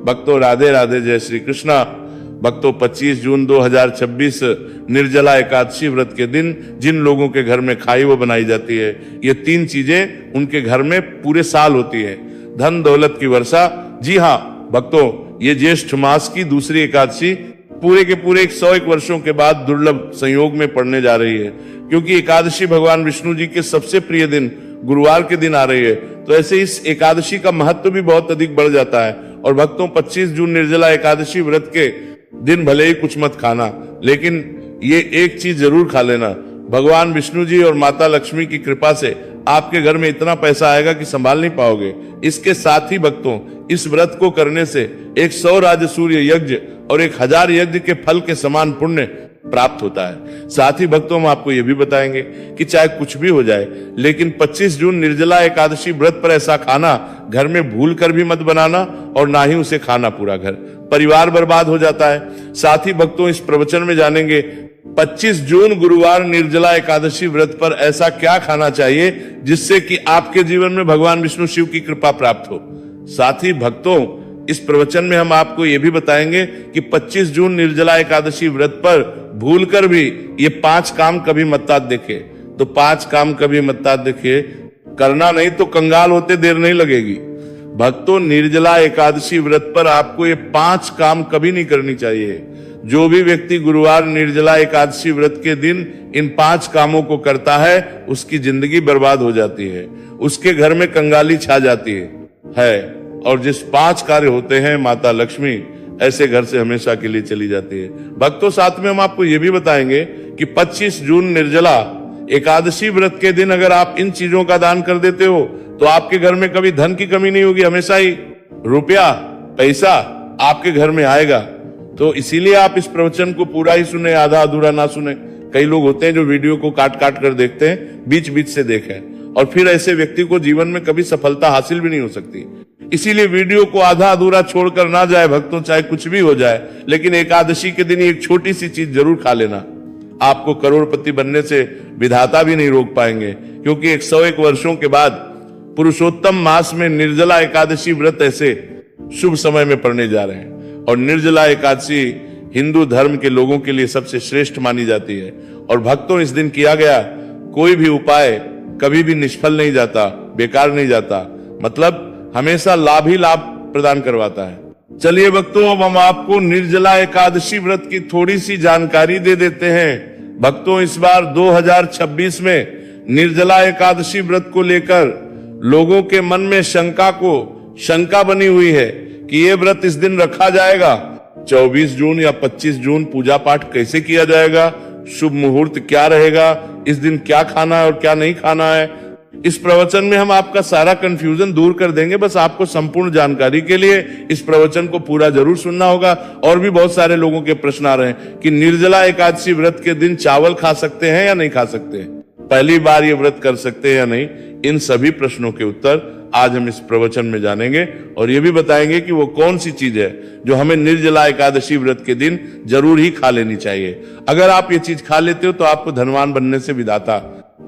भक्तों राधे राधे, जय श्री कृष्णा। भक्तों 25 जून 2026 निर्जला एकादशी व्रत के दिन जिन लोगों के घर में खाई वो बनाई जाती है, ये 3 चीजें उनके घर में पूरे साल होती है। धन दौलत की वर्षा। जी हाँ भक्तों, ये ज्येष्ठ मास की दूसरी एकादशी पूरे के पूरे 101 वर्षों के बाद दुर्लभ संयोग में पड़ने जा रही है, क्योंकि एकादशी भगवान विष्णु जी के सबसे प्रिय दिन गुरुवार के दिन आ रही है। तो ऐसे इस एकादशी का महत्व भी बहुत अधिक बढ़ जाता है। और भक्तों 25 जून निर्जला एकादशी व्रत के दिन भले ही कुछ मत खाना, लेकिन ये एक चीज जरूर खा लेना। भगवान विष्णु जी और माता लक्ष्मी की कृपा से आपके घर में इतना पैसा आएगा कि संभाल नहीं पाओगे। इसके साथ ही भक्तों, इस व्रत को करने से 100 राजसूर्य यज्ञ और 1000 यज्ञ के फल के समान पुण्य प्राप्त होता है। साथ ही भक्तों हम आपको यह भी बताएंगे कि चाहे कुछ भी हो जाए, लेकिन 25 जून निर्जला एकादशी व्रत पर ऐसा खाना घर में भूल कर भी मत बनाना, और ना ही उसे खाना पूरा घर, परिवार बर्बाद हो जाता है। साथ ही भक्तों इस प्रवचन में जानेंगे 25 जून गुरुवार निर्जला एकादशी व्रत पर ऐसा क्या खाना चाहिए जिससे कि आपके जीवन में भगवान विष्णु शिव की कृपा प्राप्त हो। साथ ही भक्तों इस प्रवचन में हम आपको यह भी बताएंगे कि 25 जून निर्जला एकादशी व्रत पर भूलकर भी ये 5 काम कभी मत देखे। तो 5 काम कभी मत देखे, करना नहीं तो कंगाल होते देर नहीं लगेगी। भक्तों निर्जला एकादशी व्रत पर आपको ये 5 काम कभी नहीं करनी चाहिए। जो भी व्यक्ति गुरुवार निर्जला एकादशी व्रत के दिन इन 5 कामों को करता है उसकी जिंदगी बर्बाद हो जाती है, उसके घर में कंगाली छा जाती है। और जिस 5 कार्य होते हैं माता लक्ष्मी ऐसे घर से हमेशा के लिए चली जाती है। भक्तों साथ में हम आपको ये भी बताएंगे कि 25 जून निर्जला एकादशी व्रत के दिन अगर आप इन चीजों का दान कर देते हो तो आपके घर में कभी धन की कमी नहीं होगी, हमेशा ही रुपया पैसा आपके घर में आएगा। तो इसीलिए आप इस प्रवचन को पूरा ही सुने, आधा अधूरा ना सुने। कई लोग होते हैं जो वीडियो को काट काट कर देखते हैं, बीच बीच से देखें, और फिर ऐसे व्यक्ति को जीवन में कभी सफलता हासिल भी नहीं हो सकती। इसीलिए वीडियो को आधा अधूरा छोड़कर ना जाए भक्तों, चाहे कुछ भी हो जाए, लेकिन एकादशी के दिन एक छोटी सी चीज जरूर खा लेना। आपको करोड़पति बनने से विधाता भी नहीं रोक पाएंगे, क्योंकि 101 वर्षों के बाद पुरुषोत्तम मास में निर्जला एकादशी व्रत ऐसे शुभ समय में पड़ने जा रहे हैं। और निर्जला एकादशी हिंदू धर्म के लोगों के लिए सबसे श्रेष्ठ मानी जाती है। और भक्तों इस दिन किया गया कोई भी उपाय कभी भी निष्फल नहीं जाता, बेकार नहीं जाता, मतलब हमेशा लाभ ही लाभ प्रदान करवाता है। चलिए भक्तों अब हम आपको निर्जला एकादशी व्रत की थोड़ी सी जानकारी दे देते हैं। भक्तों इस बार 2026 में निर्जला एकादशी व्रत को लेकर लोगों के मन में शंका बनी हुई है कि ये व्रत इस दिन रखा जाएगा, 24 जून या 25 जून पूजा पाठ कैसे किया जाएगा, शुभ मुहूर्त क्या रहेगा, इस दिन क्या खाना है और क्या नहीं खाना है। इस प्रवचन में हम आपका सारा कंफ्यूजन दूर कर देंगे। बस आपको संपूर्ण जानकारी के लिए इस प्रवचन को पूरा जरूर सुनना होगा। और भी बहुत सारे लोगों के प्रश्न आ रहे हैं कि निर्जला एकादशी व्रत के दिन चावल खा सकते हैं या नहीं खा सकते हैं, पहली बार ये व्रत कर सकते हैं या नहीं। इन सभी प्रश्नों के उत्तर आज हम इस प्रवचन में जानेंगे, और ये भी बताएंगे कि वो कौन सी चीज है जो हमें निर्जला एकादशी व्रत के दिन जरूर ही खा लेनी चाहिए। अगर आप ये चीज खा लेते हो तो आपको धनवान बनने से विधाता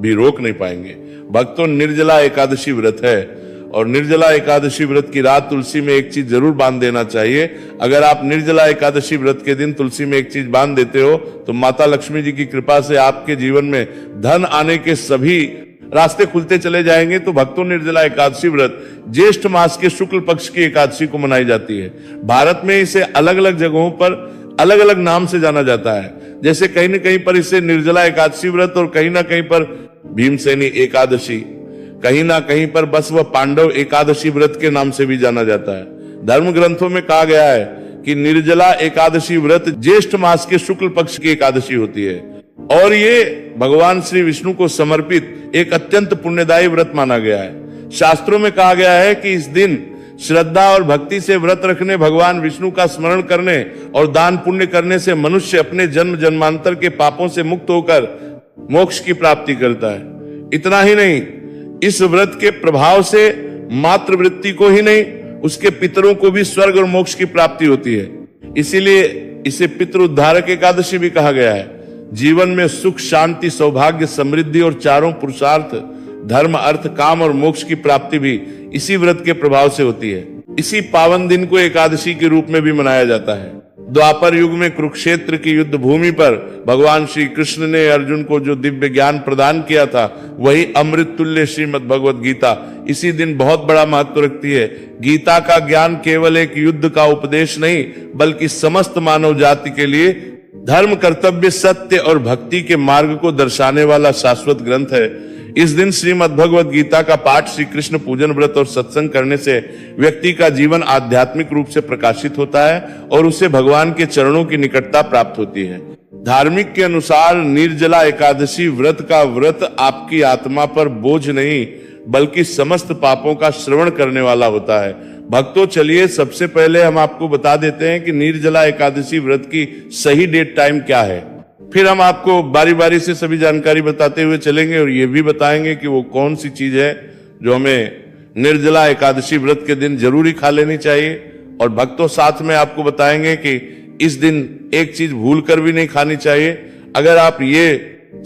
भी रोक नहीं पाएंगे। भक्तों निर्जला एकादशी व्रत है, और निर्जला एकादशी व्रत की रात तुलसी में एक चीज जरूर बांध देना चाहिए। अगर आप निर्जला एकादशी व्रत के दिन तुलसी में एक चीज बांध देते हो तो माता लक्ष्मी जी की कृपा से आपके जीवन में धन आने के सभी रास्ते खुलते चले जाएंगे। तो भक्तों निर्जला एकादशी व्रत ज्येष्ठ मास के शुक्ल पक्ष की एकादशी को मनाई जाती है। भारत में इसे अलग अलग जगहों पर अलग अलग नाम से जाना जाता है। जैसे कहीं न कहीं पर इसे निर्जला एकादशी व्रत, और कहीं ना कहीं पर भीमसेनी एकादशी, कहीं ना कहीं पर बस वह पांडव एकादशी व्रत के नाम से भी जाना जाता है। धर्म ग्रंथों में कहा गया है कि निर्जला एकादशी व्रत ज्येष्ठ मास के शुक्ल पक्ष की एकादशी होती है, और ये भगवान श्री विष्णु को समर्पित एक अत्यंत पुण्यदायी व्रत माना गया है। शास्त्रों में कहा गया है कि इस दिन श्रद्धा और भक्ति से व्रत रखने, भगवान विष्णु का स्मरण करने और दान पुण्य करने से मनुष्य अपने जन्म जन्मांतर के पापों से मुक्त होकर मोक्ष की प्राप्ति करता है। इतना ही नहीं, इस व्रत के प्रभाव से मातृवृत्ति को ही नहीं, उसके पितरों को भी स्वर्ग और मोक्ष की प्राप्ति होती है। इसीलिए इसे पितृ उद्धारक एकादशी भी कहा गया है। जीवन में सुख, शांति, सौभाग्य, समृद्धि और चारों पुरुषार्थ धर्म, अर्थ, काम और मोक्ष की प्राप्ति भी इसी व्रत के प्रभाव से होती है। इसी पावन दिन को एकादशी के रूप में भी मनाया जाता है। द्वापर युग में कुरुक्षेत्र की युद्ध भूमि पर भगवान श्री कृष्ण ने अर्जुन को जो दिव्य ज्ञान प्रदान किया था, वही अमृत तुल्य श्रीमद् भगवद गीता इसी दिन बहुत बड़ा महत्व रखती है। गीता का ज्ञान केवल एक युद्ध का उपदेश नहीं, बल्कि समस्त मानव जाति के लिए धर्म, कर्तव्य, सत्य और भक्ति के मार्ग को दर्शाने वाला शाश्वत ग्रंथ है। इस दिन श्रीमद् भगवद गीता का पाठ, श्री कृष्ण पूजन, व्रत और सत्संग करने से व्यक्ति का जीवन आध्यात्मिक रूप से प्रकाशित होता है और उसे भगवान के चरणों की निकटता प्राप्त होती है। धार्मिक के अनुसार निर्जला एकादशी व्रत का व्रत आपकी आत्मा पर बोझ नहीं, बल्कि समस्त पापों का श्रवण करने वाला होता है। भक्तों, चलिए सबसे पहले हम आपको बता देते हैं कि निर्जला एकादशी व्रत की सही डेट टाइम क्या है। फिर हम आपको बारी बारी से सभी जानकारी बताते हुए चलेंगे और ये भी बताएंगे कि वो कौन सी चीज है जो हमें निर्जला एकादशी व्रत के दिन जरूरी खा लेनी चाहिए। और भक्तों, साथ में आपको बताएंगे कि इस दिन एक चीज भूल कर भी नहीं खानी चाहिए। अगर आप ये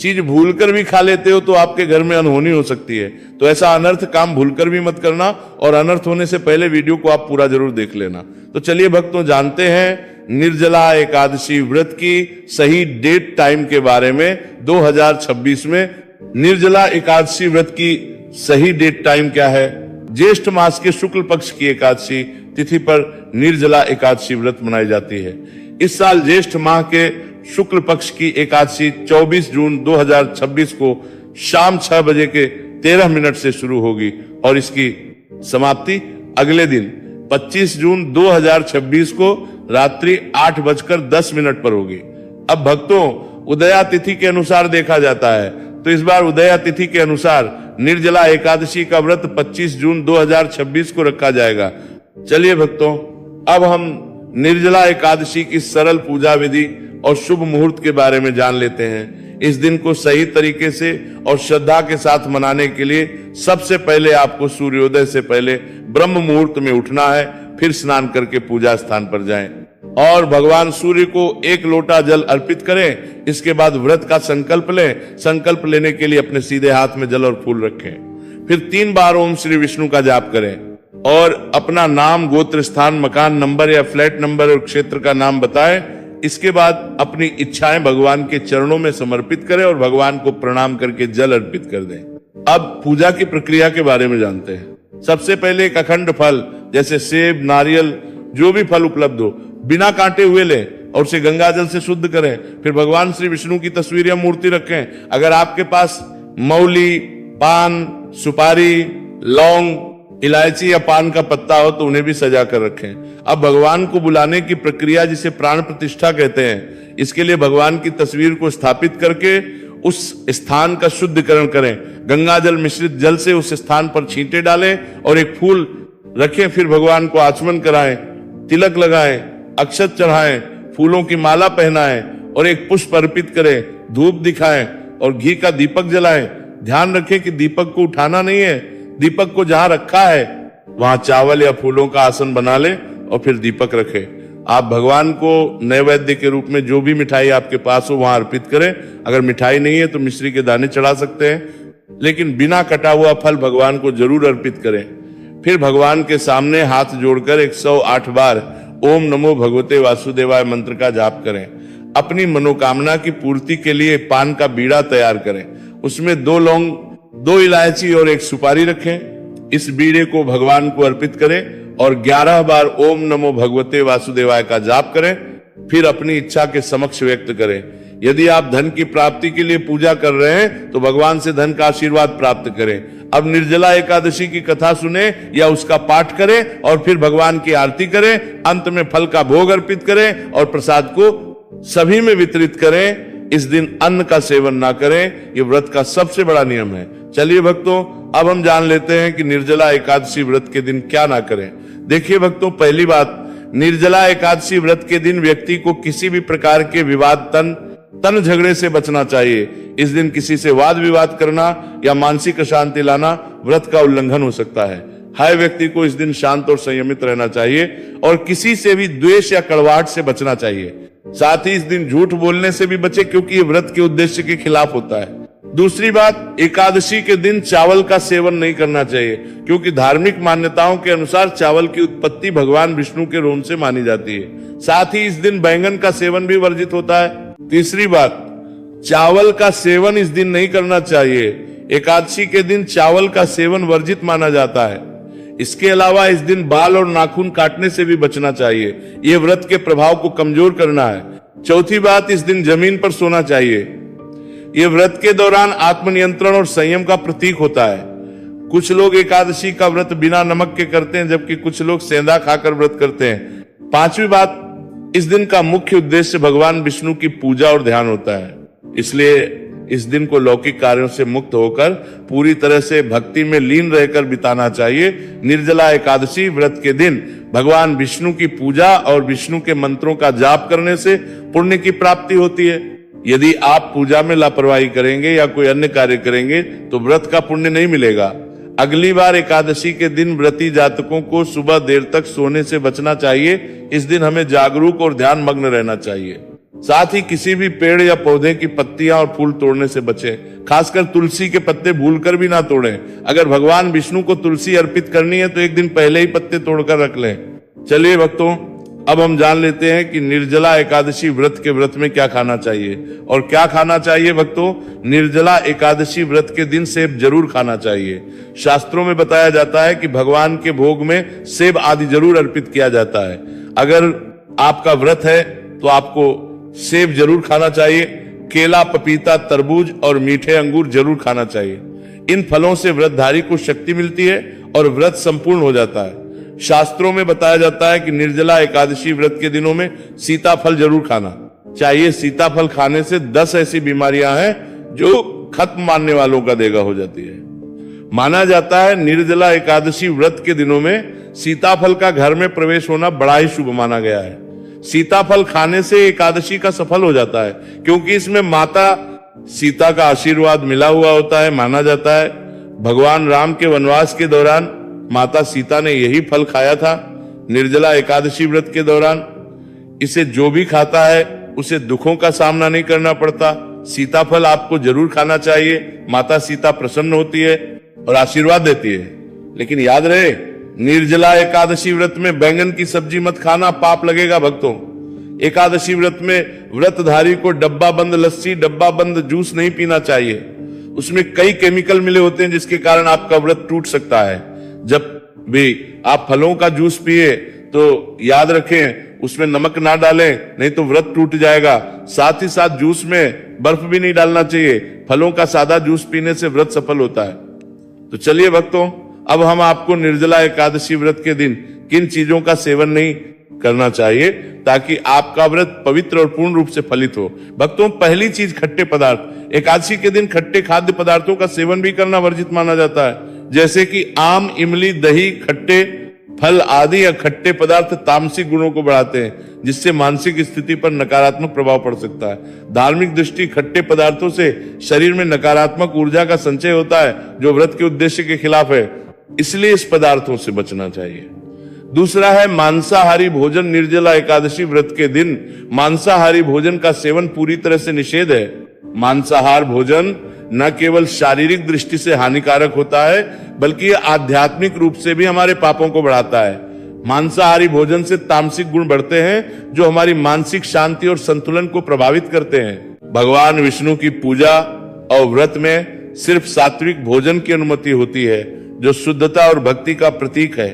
चीज भूल कर भी खा लेते हो तो आपके घर में अनहोनी हो सकती है। तो ऐसा अनर्थ काम भूलकर भी मत करना, और अनर्थ होने से पहले वीडियो को आप पूरा जरूर देख लेना। तो चलिए भक्तों, जानते हैं निर्जला एकादशी व्रत की सही डेट टाइम के बारे में। 2026 में निर्जला एकादशी व्रत की सही डेट टाइम क्या है? ज्येष्ठ मास के शुक्ल पक्ष की एकादशी तिथि पर निर्जला एकादशी व्रत मनाई जाती है। इस साल ज्येष्ठ माह के शुक्ल पक्ष की एकादशी 24 जून 2026 को शाम 6 बजे के 13 मिनट से शुरू होगी और इसकी समाप्ति अगले दिन 25 जून 2026 को रात्रि 8:10 पर होगी। अब भक्तों, उदया तिथि के अनुसार देखा जाता है, तो इस बार उदया तिथि के अनुसार निर्जला एकादशी का व्रत 25 जून 2026 को रखा जाएगा। चलिए भक्तों, अब हम निर्जला एकादशी की सरल पूजा विधि और शुभ मुहूर्त के बारे में जान लेते हैं। इस दिन को सही तरीके से और श्रद्धा के साथ मनाने के लिए सबसे पहले आपको सूर्योदय से पहले ब्रह्म मुहूर्त में उठना है, फिर स्नान करके पूजा स्थान पर जाएं और भगवान सूर्य को 1 लोटा जल अर्पित करें। इसके बाद व्रत का संकल्प लें। संकल्प लेने के लिए अपने सीधे हाथ में जल और फूल रखें। फिर 3 बार ओम श्री विष्णु का जाप करें और अपना नाम, गोत्र, स्थान, मकान नंबर या फ्लैट नंबर और क्षेत्र का नाम बताएं। इसके बाद अपनी इच्छाएं भगवान के चरणों में समर्पित करें और भगवान को प्रणाम करके जल अर्पित कर दें। अब पूजा की प्रक्रिया के बारे में जानते हैं। सबसे पहले एक अखंड फल जैसे सेब, नारियल, जो भी फल उपलब्ध हो, बिना काटे हुए लें और उसे गंगा जल से शुद्ध करें। फिर भगवान श्री विष्णु की तस्वीर या मूर्ति रखें। अगर आपके पास मौली, पान, सुपारी, लौंग, इलायची या पान का पत्ता हो तो उन्हें भी सजा कर रखें। अब भगवान को बुलाने की प्रक्रिया, जिसे प्राण प्रतिष्ठा कहते हैं, इसके लिए भगवान की तस्वीर को स्थापित करके उस स्थान का शुद्धिकरण करें। गंगा जल मिश्रित जल से उस स्थान पर छींटे डालें और एक फूल रखें। फिर भगवान को आचमन कराएं, तिलक लगाएं, अक्षत चढ़ाएं, फूलों की माला पहनाएं और एक पुष्प अर्पित करें, धूप दिखाएं और घी का दीपक जलाएं। ध्यान रखें कि दीपक को उठाना नहीं है। दीपक को जहां रखा है वहां चावल या फूलों का आसन बना लें और फिर दीपक रखें। आप भगवान को नैवेद्य के रूप में जो भी मिठाई आपके पास हो वहां अर्पित करें। अगर मिठाई नहीं है तो मिश्री के दाने चढ़ा सकते हैं, लेकिन बिना कटा हुआ फल भगवान को जरूर अर्पित करें। फिर भगवान के सामने हाथ जोड़कर 108 बार ओम नमो भगवते वासुदेवाय मंत्र का जाप करें। अपनी मनोकामना की पूर्ति के लिए पान का बीड़ा तैयार करें। उसमें 2 लौंग, 2 इलायची और 1 सुपारी रखें। इस बीड़े को भगवान को अर्पित करें और 11 बार ओम नमो भगवते वासुदेवाय का जाप करें। फिर अपनी इच्छा के समक्ष व्यक्त करें। यदि आप धन की प्राप्ति के लिए पूजा कर रहे हैं तो भगवान से धन का आशीर्वाद प्राप्त करें। अब निर्जला एकादशी की कथा सुने या उसका पाठ करें और फिर भगवान की आरती करें। अंत में फल का भोग अर्पित करें और प्रसाद को सभी में वितरित करें। इस दिन अन्न का सेवन ना करें। यह व्रत का सबसे बड़ा नियम है। चलिए भक्तों, अब हम जान लेते हैं कि निर्जला एकादशी व्रत के दिन क्या ना करें। देखिए भक्तों, पहली बात, निर्जला एकादशी व्रत के दिन व्यक्ति को किसी भी प्रकार के विवाद, तन झगड़े से बचना चाहिए। इस दिन किसी से वाद विवाद करना या मानसिक अशांति लाना व्रत का उल्लंघन हो सकता है। हर व्यक्ति को इस दिन शांत और संयमित रहना चाहिए और किसी से भी द्वेष या कड़वाहट से बचना चाहिए। साथ ही इस दिन झूठ बोलने से भी बचे, क्योंकि ये व्रत के उद्देश्य के खिलाफ होता है। दूसरी बात, एकादशी के दिन चावल का सेवन नहीं करना चाहिए, क्योंकि धार्मिक मान्यताओं के अनुसार चावल की उत्पत्ति भगवान विष्णु के रोम से मानी जाती है। साथ ही इस दिन बैंगन का सेवन भी वर्जित होता है। तीसरी बात, चावल का सेवन इस दिन नहीं करना चाहिए। एकादशी के दिन चावल का सेवन वर्जित माना जाता है। इसके अलावा इस दिन बाल और नाखून काटने से भी बचना चाहिए। यह व्रत के प्रभाव को कमजोर करना है। चौथी बात, इस दिन जमीन पर सोना चाहिए। यह व्रत के दौरान आत्मनियंत्रण और संयम का प्रतीक होता है। कुछ लोग एकादशी का व्रत बिना नमक के करते हैं, जबकि कुछ लोग सेंधा खाकर व्रत करते हैं। पांचवी बात, इस दिन का मुख्य उद्देश्य भगवान विष्णु की पूजा और ध्यान होता है, इसलिए इस दिन को लौकिक कार्यों से मुक्त होकर पूरी तरह से भक्ति में लीन रहकर बिताना चाहिए। निर्जला एकादशी व्रत के दिन भगवान विष्णु की पूजा और विष्णु के मंत्रों का जाप करने से पुण्य की प्राप्ति होती है। यदि आप पूजा में लापरवाही करेंगे या कोई अन्य कार्य करेंगे तो व्रत का पुण्य नहीं मिलेगा। अगली बार एकादशी के दिन व्रती जातकों को सुबह देर तक सोने से बचना चाहिए। इस दिन हमें जागरूक और ध्यान मग्न रहना चाहिए। साथ ही किसी भी पेड़ या पौधे की पत्तियां और फूल तोड़ने से बचें। खासकर तुलसी के पत्ते भूलकर भी ना तोड़ें। अगर भगवान विष्णु को तुलसी अर्पित करनी है तो एक दिन पहले ही पत्ते तोड़कर रख लें। चलिए भक्तों, अब हम जान लेते हैं कि निर्जला एकादशी व्रत के व्रत में क्या खाना चाहिए और क्या खाना चाहिए। भक्तों, निर्जला एकादशी व्रत के दिन सेब जरूर खाना चाहिए। शास्त्रों में बताया जाता है कि भगवान के भोग में सेब आदि जरूर अर्पित किया जाता है। अगर आपका व्रत है तो आपको सेब जरूर खाना चाहिए। केला, पपीता, तरबूज और मीठे अंगूर जरूर खाना चाहिए। इन फलों से व्रतधारी को शक्ति मिलती है और व्रत संपूर्ण हो जाता है। शास्त्रों में बताया जाता है कि निर्जला एकादशी व्रत के दिनों में सीताफल जरूर खाना चाहिए। सीताफल खाने से 10 ऐसी बीमारियां हैं जो खत्म मानने वालों का देगा हो जाती है। माना जाता है निर्जला एकादशी व्रत के दिनों में सीताफल का घर में प्रवेश होना बड़ा ही शुभ माना गया है। सीताफल खाने से एकादशी का सफल हो जाता है, क्योंकि इसमें माता सीता का आशीर्वाद मिला हुआ होता है। माना जाता है भगवान राम के वनवास के दौरान माता सीता ने यही फल खाया था। निर्जला एकादशी व्रत के दौरान इसे जो भी खाता है उसे दुखों का सामना नहीं करना पड़ता। सीताफल आपको जरूर खाना चाहिए। माता सीता प्रसन्न होती है और आशीर्वाद देती है। लेकिन याद रहे, निर्जला एकादशी व्रत में बैंगन की सब्जी मत खाना, पाप लगेगा भक्तों। एकादशी व्रत में व्रतधारी को डब्बा बंद लस्सी, डब्बा बंद जूस नहीं पीना चाहिए। उसमें कई केमिकल मिले होते हैं जिसके कारण आपका व्रत टूट सकता है। जब भी आप फलों का जूस पिए तो याद रखें उसमें नमक ना डालें, नहीं तो व्रत टूट जाएगा। साथ ही साथ जूस में बर्फ भी नहीं डालना चाहिए। फलों का सादा जूस पीने से व्रत सफल होता है। तो चलिए भक्तों, अब हम आपको निर्जला एकादशी व्रत के दिन किन चीजों का सेवन नहीं करना चाहिए ताकि आपका व्रत पवित्र और पूर्ण रूप से फलित हो। भक्तों, पहली चीज खट्टे पदार्थ। एकादशी के दिन खट्टे खाद्य पदार्थों का सेवन भी करना वर्जित माना जाता है, जैसे कि आम, इमली, दही, खट्टे फल आदि या खट्टे पदार्थ तामसिक गुणों को बढ़ाते हैं, जिससे मानसिक स्थिति पर नकारात्मक प्रभाव पड़ सकता है। धार्मिक दृष्टि खट्टे पदार्थों से शरीर में नकारात्मक ऊर्जा का संचय होता है, जो व्रत के उद्देश्य के खिलाफ है, इसलिए इस पदार्थों से बचना चाहिए। दूसरा है मांसाहारी भोजन। निर्जला एकादशी व्रत के दिन मांसाहारी भोजन का सेवन पूरी तरह से निषेध है। मांसाहार भोजन न केवल शारीरिक दृष्टि से हानिकारक होता है, बल्कि यह आध्यात्मिक रूप से भी हमारे पापों को बढ़ाता है। मांसाहारी भोजन से तामसिक गुण बढ़ते हैं, जो हमारी मानसिक शांति और संतुलन को प्रभावित करते हैं। भगवान विष्णु की पूजा और व्रत में सिर्फ सात्विक भोजन की अनुमति होती है, जो शुद्धता और भक्ति का प्रतीक है।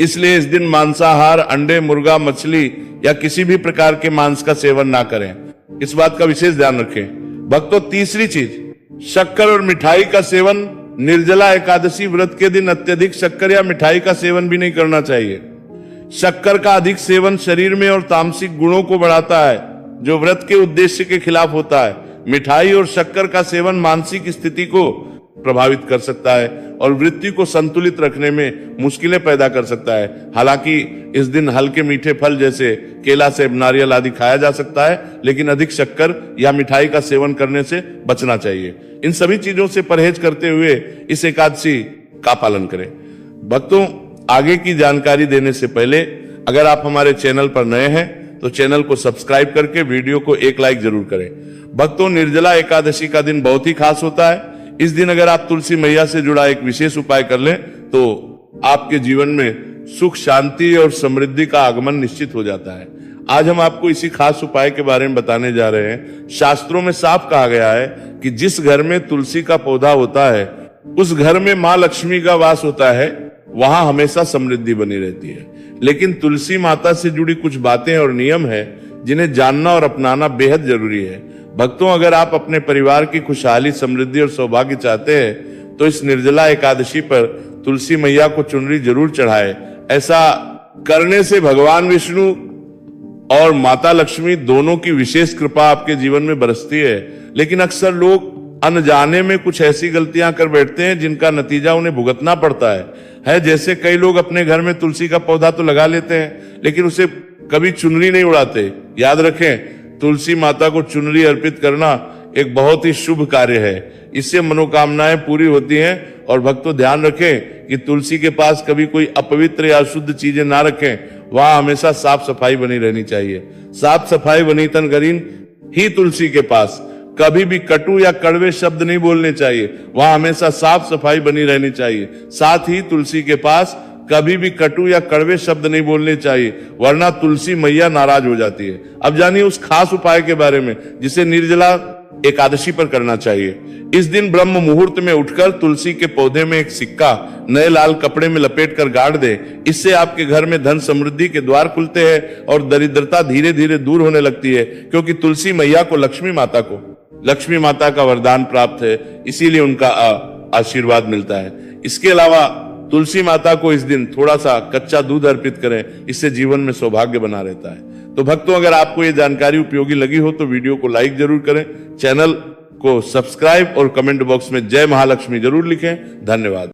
इसलिए इस दिन मांसाहार, अंडे, मुर्गा, मछली या किसी भी प्रकार के मांस का सेवन ना करें। इस बात का विशेष ध्यान रखें। भक्तों, तीसरी चीज, शक्कर और मिठाई का सेवन। निर्जला एकादशी व्रत के दिन अत्यधिक शक्कर या मिठाई का सेवन भी नहीं करना चाहिए। शक्कर का अधिक सेवन शरीर में और तामसिक गुणों को बढ़ाता है, जो व्रत के उद्देश्य के खिलाफ होता है। मिठाई और शक्कर का सेवन मानसिक स्थिति को प्रभावित कर सकता है और वृत्ति को संतुलित रखने में मुश्किलें पैदा कर सकता है। हालांकि इस दिन हल्के मीठे फल जैसे केला, सेब, नारियल आदि खाया जा सकता है, लेकिन अधिक शक्कर या मिठाई का सेवन करने से बचना चाहिए। इन सभी चीजों से परहेज करते हुए इस एकादशी का पालन करें। भक्तों, आगे की जानकारी देने से पहले अगर आप हमारे चैनल पर नए हैं तो चैनल को सब्सक्राइब करके वीडियो को एक लाइक जरूर करें। भक्तों, निर्जला एकादशी का दिन बहुत ही खास होता है। इस दिन अगर आप तुलसी मैया से जुड़ा एक विशेष उपाय कर लें तो आपके जीवन में सुख, शांति और समृद्धि का आगमन निश्चित हो जाता है। आज हम आपको इसी खास उपाय के बारे में बताने जा रहे हैं। शास्त्रों में साफ कहा गया है कि जिस घर में तुलसी का पौधा होता है उस घर में मां लक्ष्मी का वास होता है, वहां हमेशा समृद्धि बनी रहती है। लेकिन तुलसी माता से जुड़ी कुछ बातें और नियम है जिन्हें जानना और अपनाना बेहद जरूरी है। भक्तों, अगर आप अपने परिवार की खुशहाली, समृद्धि और सौभाग्य चाहते हैं तो इस निर्जला एकादशी पर तुलसी मैया को चुनरी जरूर चढ़ाए। ऐसा करने से भगवान विष्णु और माता लक्ष्मी दोनों की विशेष कृपा आपके जीवन में बरसती है। लेकिन अक्सर लोग अनजाने में कुछ ऐसी गलतियां कर बैठते हैं जिनका नतीजा उन्हें भुगतना पड़ता है। जैसे कई लोग अपने घर में तुलसी का पौधा तो लगा लेते हैं लेकिन उसे कभी चुनरी नहीं उड़ाते। याद रखें, तुलसी माता को चुनरी अर्पित करना एक बहुत ही शुभ कार्य है। इससे मनोकामनाएं पूरी होती हैं। और भक्तों, ध्यान रखें कि तुलसी के पास कभी कोई अपवित्र या अशुद्ध चीजें ना रखें। वहां हमेशा साफ सफाई बनी रहनी चाहिए। साफ सफाई बनी तन करीन ही तुलसी के पास कभी भी कटु या कड़वे शब्द नहीं बोलने चाहिए। वहां हमेशा साफ सफाई बनी रहनी चाहिए। साथ ही तुलसी के पास कभी भी कटु या कड़वे शब्द नहीं बोलने चाहिए, वरना तुलसी मैया नाराज हो जाती है। अब जानिए उस खास उपाय के बारे में जिसे निर्जला एकादशी पर करना चाहिए। इस दिन ब्रह्म मुहूर्त में उठकर तुलसी के पौधे में एक सिक्का नए लाल कपड़े में लपेट कर गाड़ दे। इससे आपके घर में धन समृद्धि के द्वार खुलते हैं और दरिद्रता धीरे धीरे दूर होने लगती है, क्योंकि तुलसी मैया को लक्ष्मी माता का वरदान प्राप्त है, इसीलिए उनका आशीर्वाद मिलता है। इसके अलावा तुलसी माता को इस दिन थोड़ा सा कच्चा दूध अर्पित करें, इससे जीवन में सौभाग्य बना रहता है। तो भक्तों, अगर आपको ये जानकारी उपयोगी लगी हो तो वीडियो को लाइक जरूर करें, चैनल को सब्सक्राइब और कमेंट बॉक्स में जय महालक्ष्मी जरूर लिखें। धन्यवाद।